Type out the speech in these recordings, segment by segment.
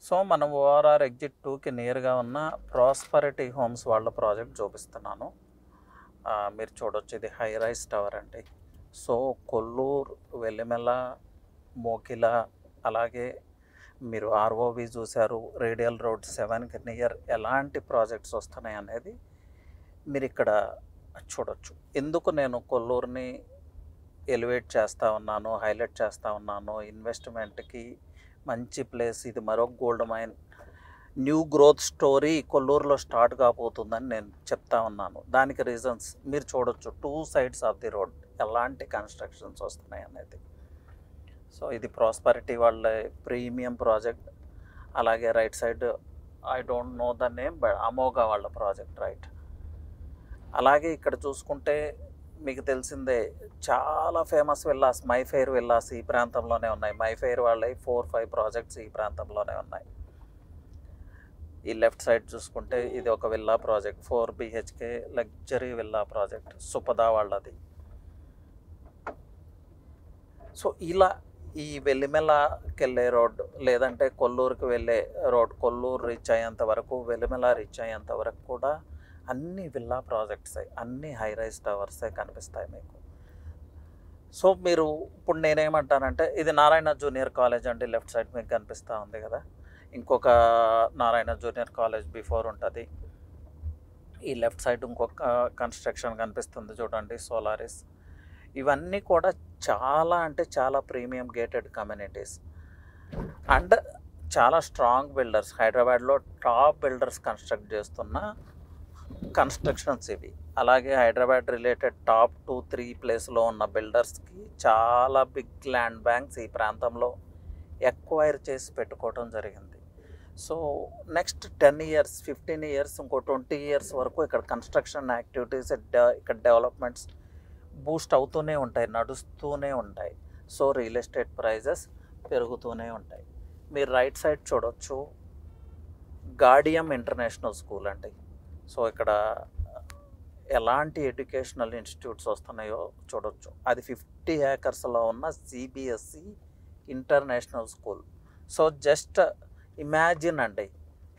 So మనం ORR exit 2కి నియర్గా ఉన్న ప్రాస్పరిటీ హోమ్స్ వాళ్ళ ప్రాజెక్ట్ చూపిస్తున్నాను. మీరు చూడొచ్చు, ఇది హై రైజ్ టవర్ అండి. సో కొల్లూరు, వెల్లిమెల, మోకిల, అలాగే మీరు ఆర్ఓవి చూశారు, రేడియల్ రోడ్ 7కి నియర్ ఎలాంటి ప్రాజెక్ట్స్ వస్తున్నాయి అనేది మీరు ఇక్కడ చూడొచ్చు. ఎందుకు నేను కొల్లూరుని ఎలివేట్ చేస్తూ ఉన్నాను, హైలైట్ చేస్తూ ఉన్నాను, ఇన్వెస్ట్మెంట్కి మంచి ప్లేస్, ఇది మరో gold mine, new growth story కొల్లూరులో స్టార్ట్ కాబోతుందని నేను చెప్తా ఉన్నాను. దానికి రీజన్స్ మీరు చూడొచ్చు, 2 sides ఆఫ్ ది రోడ్ ఎలాంటి కన్స్ట్రక్షన్స్ వస్తున్నాయి అనేది. సో ఇది ప్రాస్పరిటీ వాళ్ళ ప్రీమియం ప్రాజెక్ట్. అలాగే right side I don't know the name, but Amogha వాళ్ళ ప్రాజెక్ట్ రైట్. అలాగే ఇక్కడ చూసుకుంటే మీకు తెలిసిందే, చాలా ఫేమస్ విల్లాస్, మైఫెయిర్ విల్లాస్ ఈ ప్రాంతంలోనే ఉన్నాయి. మైఫెయిర్ వాళ్ళవి 4-5 ప్రాజెక్ట్స్ ఈ ప్రాంతంలోనే ఉన్నాయి. ఈ లెఫ్ట్ సైడ్ చూసుకుంటే ఇది ఒక villa project, 4 BHK luxury villa project, Supada వాళ్ళది. సో ఇలా ఈ వెల్లిమెలకి వెళ్ళే రోడ్, లేదంటే కొల్లూరుకి వెళ్ళే రోడ్, కొల్లూరు రీచ్ అయ్యేంత వరకు, వెల్లిమెల రీచ్ అయ్యేంత వరకు కూడా అన్ని విల్లా ప్రాజెక్ట్సే, అన్ని హై రైజ్ టవర్సే కనిపిస్తాయి మీకు. సో మీరు ఇప్పుడు నేనేమంటానంటే, ఇది నారాయణ జూనియర్ కాలేజ్ అండి, లెఫ్ట్ సైడ్ మీకు కనిపిస్తూ ఉంది కదా. ఇంకొక నారాయణ జూనియర్ కాలేజ్ బిఫోర్ ఉంటుంది. ఈ లెఫ్ట్ సైడ్ ఇంకొక కన్స్ట్రక్షన్ కనిపిస్తుంది చూడండి, సోలారిస్. ఇవన్నీ కూడా చాలా అంటే చాలా ప్రీమియం గేటెడ్ కమ్యూనిటీస్ అండ్ చాలా స్ట్రాంగ్ బిల్డర్స్, హైదరాబాద్లో టాప్ బిల్డర్స్ కన్స్ట్రక్ట్ చేస్తున్న కన్స్ట్రక్షన్స్ ఇవి. అలాగే హైదరాబాద్ రిలేటెడ్ టాప్ 2-3 ప్లేస్లో ఉన్న బిల్డర్స్కి చాలా బిగ్ ల్యాండ్ బ్యాంక్స్ ఈ ప్రాంతంలో ఎక్వైర్ చేసి పెట్టుకోవడం జరిగింది. సో నెక్స్ట్ 10 years, 15 years, ఇంకో 20 years వరకు ఇక్కడ కన్స్ట్రక్షన్ యాక్టివిటీస్, ఇక్కడ డెవలప్మెంట్స్ బూస్ట్ అవుతూనే ఉంటాయి, నడుస్తూనే ఉంటాయి. సో రియల్ ఎస్టేట్ ప్రైజెస్ పెరుగుతూనే ఉంటాయి. మీరు రైట్ సైడ్ చూడొచ్చు, గాడియం ఇంటర్నేషనల్ స్కూల్ అండి. సో ఇక్కడ ఎలాంటి ఎడ్యుకేషనల్ ఇన్స్టిట్యూట్స్ వస్తున్నాయో చూడొచ్చు. అది 50 acresలో ఉన్న CBSE international school. So just imagine అండి,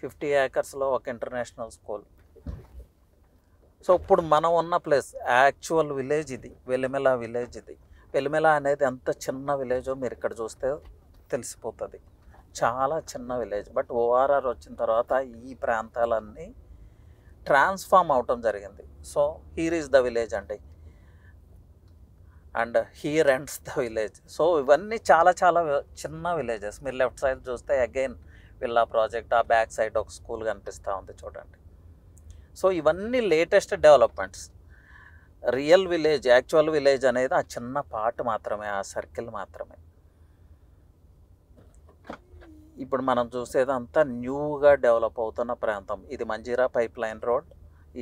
50 acresలో ఒక ఇంటర్నేషనల్ స్కూల్. సో ఇప్పుడు మనం ఉన్న ప్లేస్ యాక్చువల్ విలేజ్ ఇది, వెల్లిమెల విలేజ్ ఇది. వెల్లిమెల అనేది ఎంత చిన్న విలేజో మీరు ఇక్కడ చూస్తే తెలిసిపోతుంది. చాలా చిన్న విలేజ్, బట్ ఓఆర్ఆర్ వచ్చిన తర్వాత ఈ ప్రాంతాలన్నీ ట్రాన్స్ఫార్మ్ అవటం జరిగింది. So here is the village అండి, and here ends the village. So ఇవన్నీ చాలా చాలా చిన్న విలేజెస్. మీరు లెఫ్ట్ సైడ్ చూస్తే అగైన్ విల్లా ప్రాజెక్ట్, ఆ బ్యాక్ సైడ్ ఒక స్కూల్ కనిపిస్తూ ఉంది చూడండి. సో ఇవన్నీ latest developments. Real village, actual village అనేది ఆ చిన్న పార్ట్ మాత్రమే, ఆ సర్కిల్ మాత్రమే. ఇప్పుడు మనం చూసేదంతా న్యూగా డెవలప్ అవుతున్న ప్రాంతం. ఇది మంజీరా పైప్ లైన్ రోడ్.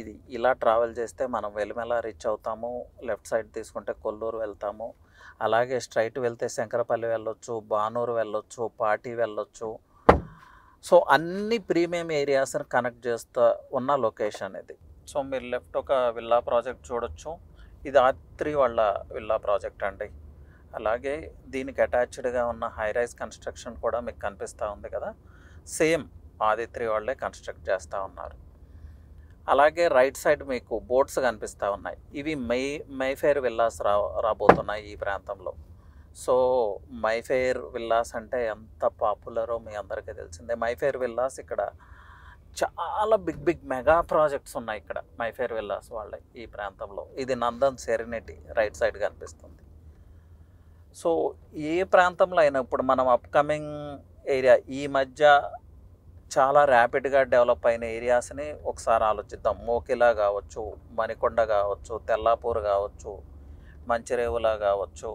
ఇది ఇలా ట్రావెల్ చేస్తే మనం వెల్లిమెల రీచ్ అవుతాము. లెఫ్ట్ సైడ్ తీసుకుంటే కొల్లూరు వెళ్తాము. అలాగే స్ట్రైట్ వెళ్తే శంకరపల్లి వెళ్ళొచ్చు, బానూరు వెళ్ళొచ్చు, పాటి వెళ్ళొచ్చు. సో అన్ని ప్రీమియం ఏరియాస్ని కనెక్ట్ చేస్తూ ఉన్న లొకేషన్ ఇది. సో మీరు లెఫ్ట్ ఒక విల్లా ప్రాజెక్ట్ చూడొచ్చు. ఇది ఆత్రి వాళ్ళ విల్లా ప్రాజెక్ట్ అండి. అలాగే దీనికి అటాచ్డ్గా ఉన్న హై రైజ్ కన్స్ట్రక్షన్ కూడా మీకు కనిపిస్తూ ఉంది కదా, సేమ్ ఆదిత్రి వాళ్ళే కన్స్ట్రక్ట్ చేస్తూ ఉన్నారు. అలాగే రైట్ సైడ్ మీకు బోట్స్ కనిపిస్తూ ఉన్నాయి. ఇవి మైఫెయిర్ విల్లాస్ రాబోతున్నాయి ఈ ప్రాంతంలో. సో మైఫెయిర్ విల్లాస్ అంటే ఎంత పాపులరో మీ అందరికీ తెలిసిందే. మైఫెయిర్ విల్లాస్ ఇక్కడ చాలా బిగ్ మెగా ప్రాజెక్ట్స్ ఉన్నాయి ఇక్కడ మైఫెయిర్ విల్లాస్ వాళ్ళ ఈ ప్రాంతంలో. ఇది నందన్ సెరెనిటీ రైట్ సైడ్ కనిపిస్తుంది. సో ఏ ప్రాంతంలో అయినా ఇప్పుడు మనం అప్కమింగ్ ఏరియా, ఈ మధ్య చాలా ర్యాపిడ్గా డెవలప్ అయిన ఏరియాస్ని ఒకసారి ఆలోచిద్దాం. మోకిలా కావచ్చు, మణికొండ కావచ్చు, తెల్లాపూర్ కావచ్చు, మంచిరేవులా కావచ్చు.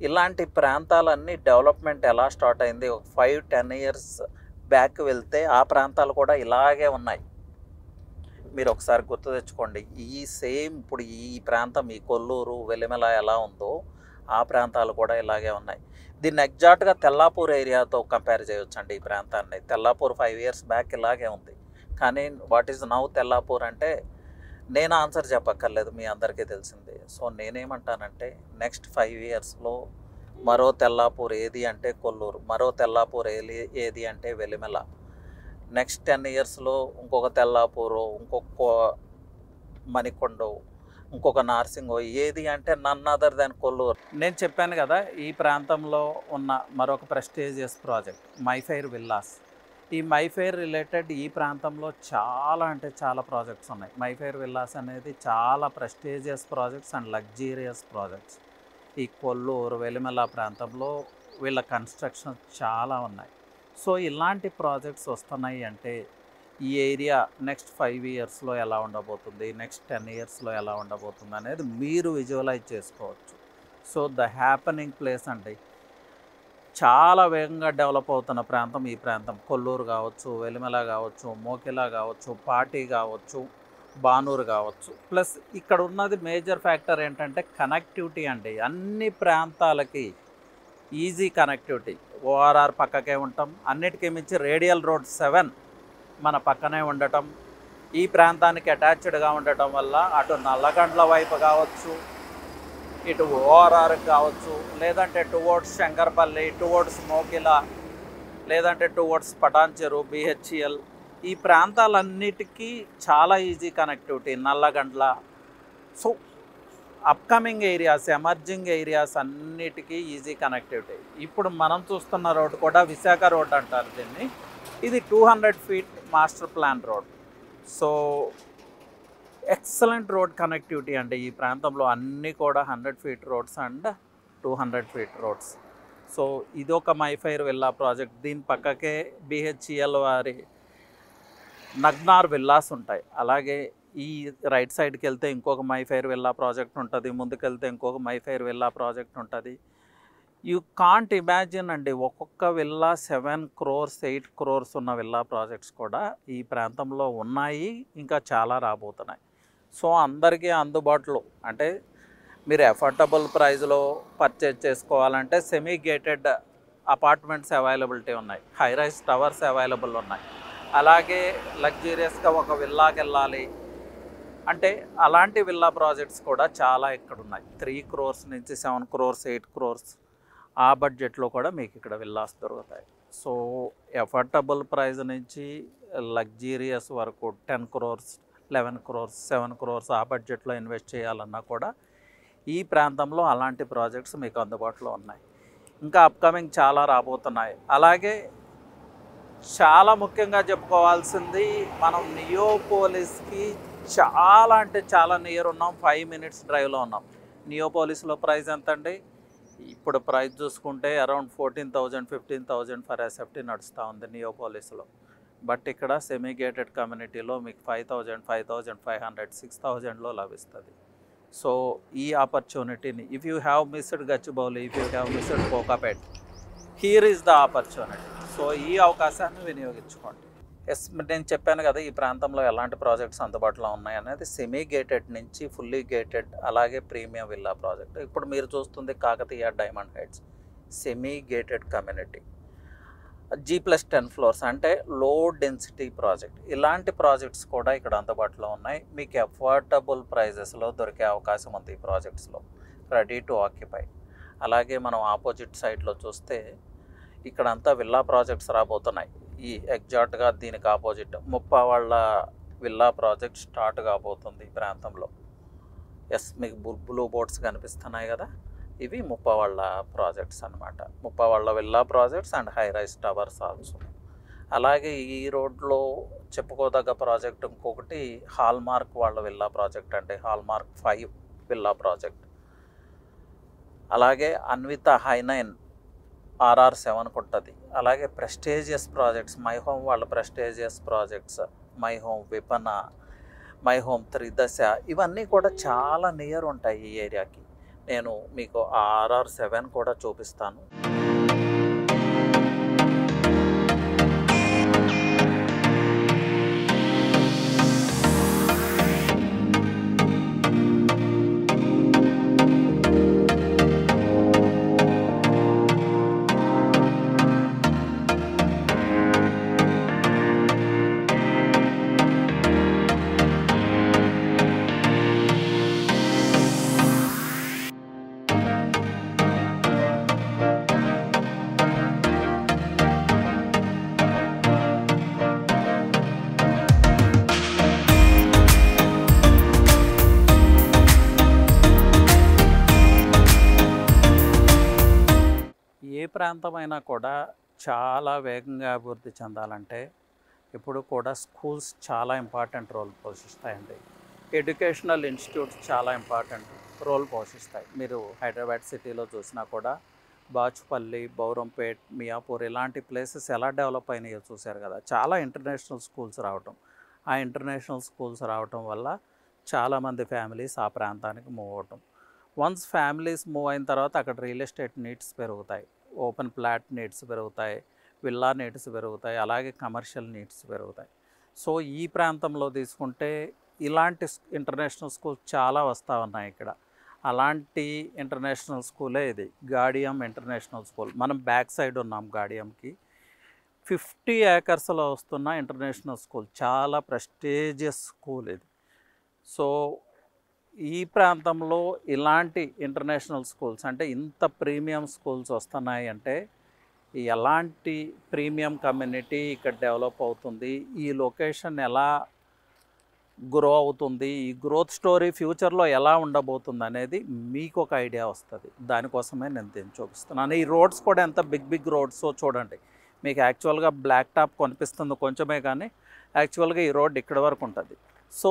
ఇలాంటి ప్రాంతాలన్నీ డెవలప్మెంట్ ఎలా స్టార్ట్ అయింది, ఒక 5-10 years బ్యాక్ వెళ్తే ఆ ప్రాంతాలు కూడా ఇలాగే ఉన్నాయి. మీరు ఒకసారి గుర్తు తెచ్చుకోండి. ఈ సేమ్ ఇప్పుడు ఈ ప్రాంతం, ఈ కొల్లూరు, వెల్లిమెల ఎలా ఉందో ఆ ప్రాంతాలు కూడా ఇలాగే ఉన్నాయి. దీన్ని ఎగ్జాక్ట్గా తెల్లాపూర్ ఏరియాతో కంపేర్ చేయొచ్చండి ఈ ప్రాంతాన్ని. తెల్లాపూర్ 5 years బ్యాక్ ఇలాగే ఉంది. కానీ వాట్ ఈజ్ నౌ తెల్లాపూర్ అంటే నేను ఆన్సర్ చెప్పక్కర్లేదు, మీ అందరికీ తెలిసిందే. సో నేనేమంటానంటే నెక్స్ట్ 5 yearsలో మరో తెల్లాపూర్ ఏది అంటే కొల్లూరు, మరో తెల్లాపూర్ ఏది అంటే వెల్లిమెల, నెక్స్ట్ 10 ఇయర్స్లో ఇంకొక తెల్లాపూరు, ఇంకొక మణికొండ, ఇంకొక నార్సింగో, ఏది అంటే నన్ అదర్ దెన్ కొల్లూరు. నేను చెప్పాను కదా, ఈ ప్రాంతంలో ఉన్న మరొక ప్రెస్టీజియస్ ప్రాజెక్ట్ మైఫైర్ విల్లాస్. ఈ మైఫైర్ రిలేటెడ్ ఈ ప్రాంతంలో చాలా అంటే చాలా ప్రాజెక్ట్స్ ఉన్నాయి. మైఫైర్ విల్లాస్ అనేది చాలా prestigious projects and luxurious projects. ఈ కొల్లూరు, వెలిమెల ప్రాంతంలో వీళ్ళ కన్స్ట్రక్షన్ చాలా ఉన్నాయి. సో ఇలాంటి ప్రాజెక్ట్స్ వస్తున్నాయి అంటే ఈ ఏరియా నెక్స్ట్ 5 ఇయర్స్లో ఎలా ఉండబోతుంది, నెక్స్ట్ 10 ఇయర్స్లో ఎలా ఉండబోతుంది అనేది మీరు విజువలైజ్ చేసుకోవచ్చు. సో ద హ్యాపెనింగ్ ప్లేస్ అంటే చాలా వేగంగా డెవలప్ అవుతున్న ప్రాంతం ఈ ప్రాంతం. కొల్లూరు కావచ్చు, వెలిమెల కావచ్చు, మోకిలా కావచ్చు, పాటి కావచ్చు, బానూరు కావచ్చు. ప్లస్ ఇక్కడ ఉన్నది మేజర్ ఫ్యాక్టర్ ఏంటంటే కనెక్టివిటీ అండి. అన్ని ప్రాంతాలకి ఈజీ కనెక్టివిటీ. ఓఆర్ఆర్ పక్కకే ఉంటాం, అన్నిటికీ మించి రేడియల్ రోడ్ 7 మన పక్కనే ఉండటం, ఈ ప్రాంతానికి అటాచ్డ్గా ఉండటం వల్ల అటు నల్లగండ్ల వైపు కావచ్చు, ఇటు ఓఆర్ఆర్ కావచ్చు, లేదంటే టువర్డ్స్ శంకర్పల్లి, టువర్డ్స్ మోకిలా, లేదంటే టువర్డ్స్ పటాన్చెరు, బిహెచ్ఎల్, ఈ ప్రాంతాలన్నిటికీ చాలా easy connectivity. Nallagandla. So upcoming areas, emerging areas అన్నిటికీ ఈజీ కనెక్టివిటీ. ఇప్పుడు మనం చూస్తున్న రోడ్ కూడా విశాఖ రోడ్ అంటారు దీన్ని. ఇది 200 feet master plan road. So excellent road connectivity అంటే ఈ ప్రాంతంలో అన్నీ కూడా 100 feet roads and 200 feet roads. So ఇదొక మైఫైర్ విల్లా ప్రాజెక్ట్. దీని పక్కకే బిహెచ్ఎల్ వారి నగ్నార్ విల్లాస్ ఉంటాయి. అలాగే ఈ రైట్ సైడ్కి వెళ్తే ఇంకొక మైఫైర్ విల్లా ప్రాజెక్ట్ ఉంటుంది, ముందుకెళ్తే ఇంకొక మైఫైర్ విల్లా ప్రాజెక్ట్ ఉంటుంది. యూ కాంట్ ఇమాజిన్ అండి, ఒక్కొక్క విల్లా 7 crores 8 crores ఉన్న విల్లా ప్రాజెక్ట్స్ కూడా ఈ ప్రాంతంలో ఉన్నాయి, ఇంకా చాలా రాబోతున్నాయి. సో అందరికీ అందుబాటులో అంటే మీరు అఫోర్డబుల్ ప్రైస్లో పర్చేజ్ చేసుకోవాలంటే సెమీ గేటెడ్ అపార్ట్మెంట్స్ అవైలబిలిటీ ఉన్నాయి, హై రైజ్ టవర్స్ అవైలబుల్ ఉన్నాయి. అలాగే లగ్జీరియస్గా ఒక విల్లాకి వెళ్ళాలి అంటే అలాంటి విల్లా ప్రాజెక్ట్స్ కూడా చాలా ఇక్కడ ఉన్నాయి. 3 crores నుంచి 7 crores 8 crores ఆ బడ్జెట్లో కూడా మీకు ఇక్కడ విల్లాస్ దొరుకుతాయి. సో అఫోర్డబుల్ ప్రైస్ నుంచి లగ్జీరియస్ వరకు 10 crores 11 crores 7 crores ఆ బడ్జెట్లో ఇన్వెస్ట్ చేయాలన్నా కూడా ఈ ప్రాంతంలో అలాంటి ప్రాజెక్ట్స్ మీకు అందుబాటులో ఉన్నాయి. ఇంకా అప్కమింగ్ చాలా రాబోతున్నాయి. అలాగే చాలా ముఖ్యంగా చెప్పుకోవాల్సింది, మనం నియోపోలిస్కి చాలా అంటే చాలా నియర్ ఉన్నాం. 5 minutes డ్రైవ్లో ఉన్నాం. నియోపోలిస్లో ప్రైస్ ఎంత అండి? ఇప్పుడు ప్రైస్ చూసుకుంటే అరౌండ్ 14,000 15,000 ఫర్ ఎస్ఎఫ్టీ నడుస్తూ ఉంది నియోపోలిస్లో. బట్ ఇక్కడ సెమీ గేటెడ్ కమ్యూనిటీలో మీకు 5,000 5,500 6,000లో లభిస్తుంది. సో ఈ ఆపర్చునిటీని if you have missed Gachibowli, if you have missed Kokapet, here is the opportunity. So ఈ అవకాశాన్ని వినియోగించుకోండి. ఎస్, నేను చెప్పాను కదా ఈ ప్రాంతంలో ఎలాంటి ప్రాజెక్ట్స్ అందుబాటులో ఉన్నాయి అనేది. సెమీ గేటెడ్ నుంచి ఫుల్లీ గేటెడ్, అలాగే ప్రీమియం విల్లా ప్రాజెక్ట్. ఇప్పుడు మీరు చూస్తుంది Kakatiya diamond heights semi gated community, G+10 floors అంటే లో డెన్సిటీ ప్రాజెక్ట్. ఇలాంటి ప్రాజెక్ట్స్ కూడా ఇక్కడ అందుబాటులో ఉన్నాయి. మీకు అఫోర్డబుల్ ప్రైజెస్లో దొరికే అవకాశం ఉంది ఈ ప్రాజెక్ట్స్లో, రెడీ టు ఆక్యుపై. అలాగే మనం ఆపోజిట్ సైడ్లో చూస్తే ఇక్కడంతా విల్లా ప్రాజెక్ట్స్ రాబోతున్నాయి. ఈ ఎగ్జాక్ట్గా దీనికి ఆపోజిట్ ముప్పావాళ్ళ విల్లా ప్రాజెక్ట్ స్టార్ట్ కాబోతుంది ఈ ప్రాంతంలో. ఎస్, మీకు బ్లూ బోర్డ్స్ కనిపిస్తున్నాయి కదా, ఇవి ముప్పావాళ్ళ ప్రాజెక్ట్స్ అనమాట. ముప్పావాళ్ళ villa projects and high rise towers also. అలాగే ఈ రోడ్లో చెప్పుకోదగ్గ ప్రాజెక్ట్ ఇంకొకటి హాల్మార్క్ వాళ్ళ విల్లా ప్రాజెక్ట్ అండి, హాల్మార్క్ 5 విల్లా ప్రాజెక్ట్. అలాగే అన్విత హైనైన్ RR7 ఉంటుంది. అలాగే ప్రెస్టేజియస్ ప్రాజెక్ట్స్ మై హోమ్ వాళ్ళ ప్రెస్టేజియస్ ప్రాజెక్ట్స్, మై హోమ్ విపన, మై హోమ్ త్రిదశ, ఇవన్నీ కూడా చాలా నియర్ ఉంటాయి ఈ ఏరియాకి. నేను మీకు RR7 కూడా చూపిస్తాను. ఏ ప్రాంతమైనా కూడా చాలా వేగంగా అభివృద్ధి చెందాలంటే ఇప్పుడు కూడా స్కూల్స్ చాలా ఇంపార్టెంట్ రోల్ పోషిస్తాయండి. ఎడ్యుకేషనల్ ఇన్స్టిట్యూట్స్ చాలా ఇంపార్టెంట్ రోల్ పోషిస్తాయి. మీరు హైదరాబాద్ సిటీలో చూసినా కూడా బాచుపల్లి, బౌరంపేట్, మియాపూర్ ఇలాంటి ప్లేసెస్ ఎలా డెవలప్ అయినాయో చూశారు కదా. చాలా ఇంటర్నేషనల్ స్కూల్స్ రావటం, ఆ ఇంటర్నేషనల్ స్కూల్స్ రావటం వల్ల చాలామంది ఫ్యామిలీస్ ఆ ప్రాంతానికి మూవ్ అవటం. వన్స్ ఫ్యామిలీస్ మూవ్ అయిన తర్వాత అక్కడ రియల్ ఎస్టేట్ నీడ్స్ పెరుగుతాయి, ఓపెన్ ప్లాట్ నీడ్స్ పెరుగుతాయి, విల్లా నీడ్స్ పెరుగుతాయి, అలాగే కమర్షియల్ నీడ్స్ పెరుగుతాయి. సో ఈ ప్రాంతంలో తీసుకుంటే ఇలాంటి ఇంటర్నేషనల్ స్కూల్స్ చాలా వస్తూ ఉన్నాయి ఇక్కడ. అలాంటి ఇంటర్నేషనల్ స్కూలే ఇది, గాడియం ఇంటర్నేషనల్ స్కూల్. మనం బ్యాక్ సైడ్ ఉన్నాం గాడియంకి. 50 ఏకర్స్లో వస్తున్న ఇంటర్నేషనల్ స్కూల్, చాలా ప్రెస్టీజియస్ స్కూల్ ఇది. సో ఈ ప్రాంతంలో ఇలాంటి ఇంటర్నేషనల్ స్కూల్స్ అంటే ఇంత ప్రీమియం స్కూల్స్ వస్తున్నాయి అంటే ఎలాంటి ప్రీమియం కమ్యూనిటీ ఇక్కడ డెవలప్ అవుతుంది, ఈ లొకేషన్ ఎలా గ్రో అవుతుంది, ఈ గ్రోత్ స్టోరీ ఫ్యూచర్లో ఎలా ఉండబోతుంది అనేది మీకు ఒక ఐడియా వస్తుంది. దానికోసమే నేను దీన్ని చూపిస్తున్నాను. ఈ రోడ్స్ కూడా ఎంత బిగ్ రోడ్స్ చూడండి. మీకు యాక్చువల్గా బ్లాక్ టాప్ కనిపిస్తుంది కొంచెమే, కానీ యాక్చువల్గా ఈ రోడ్ ఇక్కడ వరకు ఉంటుంది. So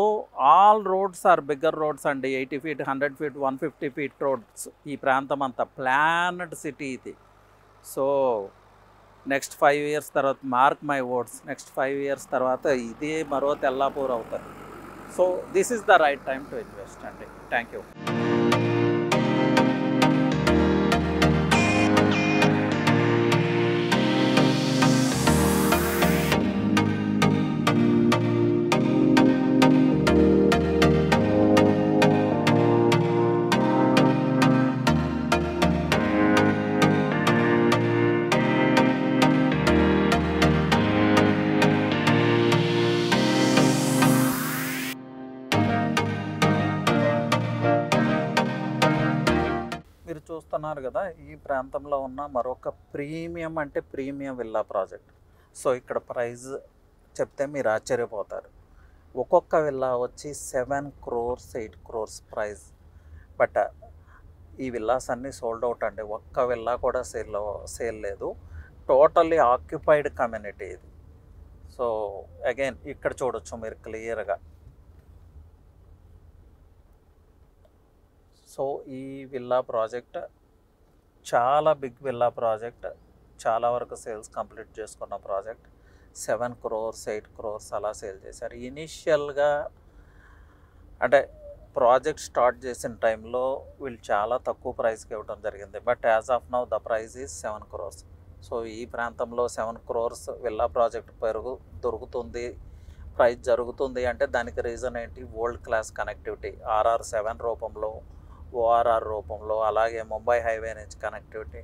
all roads are bigger roads అండి. 80 feet, 100 feet, 150 feet రోడ్స్. ఈ ప్రాంతం అంతా ప్లానెడ్ సిటీ ఇది. సో నెక్స్ట్ 5 years తర్వాత, mark my words, next 5 years తర్వాత ఇదే మరో తెల్లాపూర్ అవుతుంది. So this is the right time to invest అండి. Thank you. మీరు చూస్తున్నారు కదా, ఈ ప్రాంతంలో ఉన్న మరొక ప్రీమియం అంటే ప్రీమియం విల్లా ప్రాజెక్ట్. సో ఇక్కడ ప్రైస్ చెప్తే మీరు ఆశ్చర్యపోతారు. ఒక్కొక్క విల్లా వచ్చి 7 crores, 8 crores ప్రైస్. బట్ ఈ విల్లాస్ అన్నీ సోల్డ్ అవుట్ అండి. ఒక్క విల్లా కూడా సేల్ లేదు. టోటల్లీ ఆక్యుపైడ్ కమ్యూనిటీ ఇది. సో అగైన్ ఇక్కడ చూడొచ్చు మీరు క్లియర్గా. సో ఈ విల్లా ప్రాజెక్ట్ చాలా బిగ్ విల్లా ప్రాజెక్ట్, చాలా వరకు సేల్స్ కంప్లీట్ చేసుకున్న ప్రాజెక్ట్. 7 crores, 8 crores అలా సేల్ చేశారు. ఇనీషియల్గా అంటే ప్రాజెక్ట్ స్టార్ట్ చేసిన టైంలో వీళ్ళు చాలా తక్కువ ప్రైస్కి ఇవ్వడం జరిగింది. But as of now the price is 7 crores. So ఈ ప్రాంతంలో 7 crores విల్లా ప్రాజెక్ట్ దొరుకుతుంది, ప్రైస్ జరుగుతుంది అంటే దానికి రీజన్ ఏంటి? వరల్డ్ క్లాస్ కనెక్టివిటీ, RR7 రూపంలో, ORR రూపంలో, అలాగే ముంబై హైవే నుంచి కనెక్టివిటీ,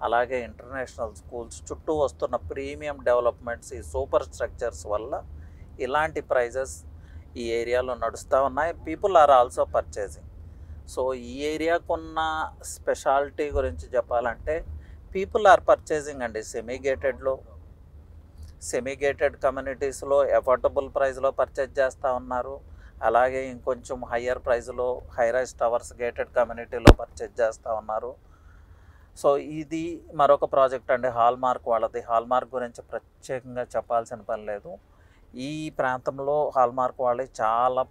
అలాగే ఇంటర్నేషనల్ స్కూల్స్ చుట్టూ వస్తున్న ప్రీమియం డెవలప్మెంట్స్, ఈ సూపర్ స్ట్రక్చర్స్ వల్ల ఇలాంటి ప్రైజెస్ ఈ ఏరియాలో నడుస్తూ ఉన్నాయి. People are also purchasing. So ఈ ఏరియాకున్న స్పెషాలిటీ గురించి చెప్పాలంటే పీపుల్ ఆర్ పర్చేసింగ్ అండి. సెమీగేటెడ్ కమ్యూనిటీస్లో ఎఫోర్డబుల్ ప్రైస్లో పర్చేజ్ చేస్తూ ఉన్నారు. అలాగే ఇంకొంచెం హయ్యర్ ప్రైస్లో హైరైజ్ టవర్స్ గేటెడ్ కమ్యూనిటీలో పర్చేజ్ చేస్తూ ఉన్నారు. సో ఇది మరొక ప్రాజెక్ట్ అండి, హాల్మార్క్ వాళ్ళది. హాల్మార్క్ గురించి ప్రత్యేకంగా చెప్పాల్సిన పని లేదు. ఈ ప్రాంతంలో హాల్మార్క్ వాళ్ళవి చాలా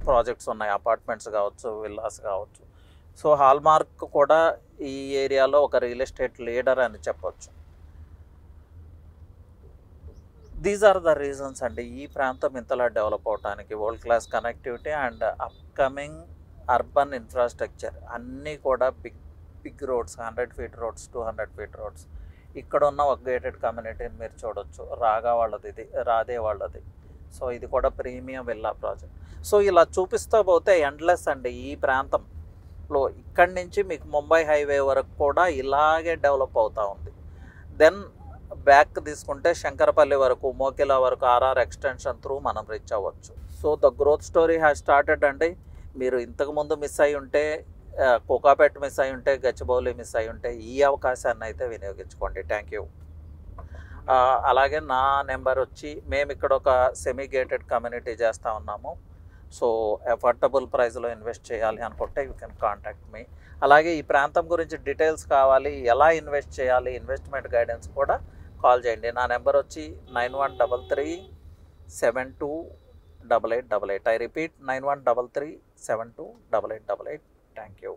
ప్రాజెక్ట్స్ ఉన్నాయి, అపార్ట్మెంట్స్ కావచ్చు, విల్లాస్ కావచ్చు. సో హాల్మార్క్ కూడా ఈ ఏరియాలో ఒక రియల్ ఎస్టేట్ లీడర్ అని చెప్పొచ్చు. దీస్ ఆర్ ద రీజన్స్ అండి ఈ ప్రాంతం ఇంతలా డెవలప్ అవడానికి. World class connectivity and upcoming urban infrastructure అన్నీ కూడా big roads, 100 feet roads, 200 feet roads. ఇక్కడ ఉన్న ఒక గేటెడ్ కమ్యూనిటీని మీరు చూడొచ్చు, రాగా వాళ్ళది, ఇది రాధే వాళ్ళది. సో ఇది కూడా ప్రీమియం విల్లా ప్రాజెక్ట్. సో ఇలా చూపిస్తూ పోతే ఎండ్లెస్ అండి ఈ ప్రాంతంలో. ఇక్కడి నుంచి మీకు ముంబై హైవే వరకు కూడా ఇలాగే డెవలప్ అవుతూ ఉంది. దెన్ బ్యాక్ తీసుకుంటే శంకరపల్లి వరకు, మోకిలా వరకు RR ఎక్స్టెన్షన్ త్రూ మనం రీచ్ అవ్వచ్చు. So the growth story has started అండి. మీరు ఇంతకుముందు మిస్ అయి ఉంటే, కోకాపేట మిస్ అయి ఉంటే, గచ్చిబౌలి మిస్ అయి ఉంటే ఈ అవకాశాన్ని అయితే వినియోగించుకోండి. Thank you. అలాగే నా నెంబర్ వచ్చి, మేము ఇక్కడ ఒక సెమీ గేటెడ్ కమ్యూనిటీ చేస్తూ ఉన్నాము. సో అఫోర్డబుల్ ప్రైస్లో ఇన్వెస్ట్ చేయాలి అనుకుంటే యూ కెన్ కాంటాక్ట్ మీ. అలాగే ఈ ప్రాంతం గురించి డీటెయిల్స్ కావాలి, ఎలా ఇన్వెస్ట్ చేయాలి, ఇన్వెస్ట్మెంట్ గైడెన్స్ కూడా కాల్ చేయండి. నా నెంబర్ వచ్చి 9133728888. I repeat 9133728888. Thank you.